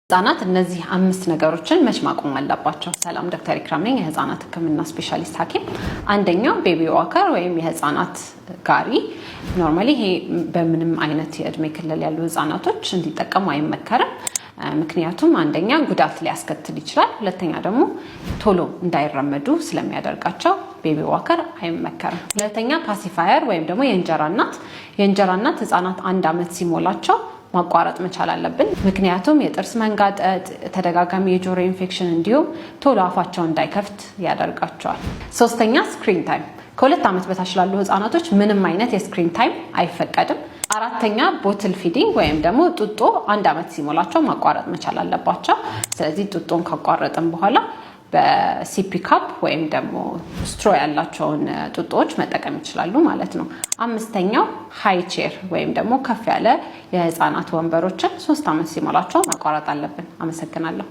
ህፃናት እነዚህ 5 ነገሮችን መች ማቆም አለባቸው? ሰላም ዶክተር ኢክራም ነኝ የህፃናት ህክምና ስፔሻሊስት ሐኪም። አንደኛው ቤቢ ዋከር ወይም የህፃናት ጋሪ ኖርማሊ ይሄ በምንም አይነት የእድሜ ክልል ያሉ ህፃናቶች እንዲጠቀሙ አይመከርም። ምክንያቱም አንደኛ ጉዳት ሊያስከትል ይችላል፣ ሁለተኛ ደግሞ ቶሎ እንዳይራመዱ ስለሚያደርጋቸው ቤቢ ዋከር አይመከርም። ሁለተኛ ፓሲፋየር ወይም ደግሞ የእንጀራ እናት ህፃናት 1 ዓመት ሲሞላቸው ማቋረጥ መቻል አለብን። ምክንያቱም የጥርስ መንጋጠጥ፣ ተደጋጋሚ የጆሮ ኢንፌክሽን እንዲሁም ቶሎ አፋቸው እንዳይከፍት ያደርጋቸዋል። ሶስተኛ ስክሪን ታይም ከ2 ዓመት በታች ላሉ ህፃናቶች ምንም አይነት የስክሪን ታይም አይፈቀድም። አራተኛ ቦትል ፊዲንግ ወይም ደግሞ ጡጦ 1 ዓመት ሲሞላቸው ማቋረጥ መቻል አለባቸው። ስለዚህ ጡጦን ካቋረጥን በኋላ በሲፒ ካፕ ወይም ደግሞ ስትሮ ያላቸውን ጡጦዎች መጠቀም ይችላሉ ማለት ነው። አምስተኛው ሃይ ቼር ወይም ደግሞ ከፍ ያለ የህፃናት ወንበሮችን 3 ዓመት ሲሞላቸው ማቋረጥ አለብን። አመሰግናለሁ።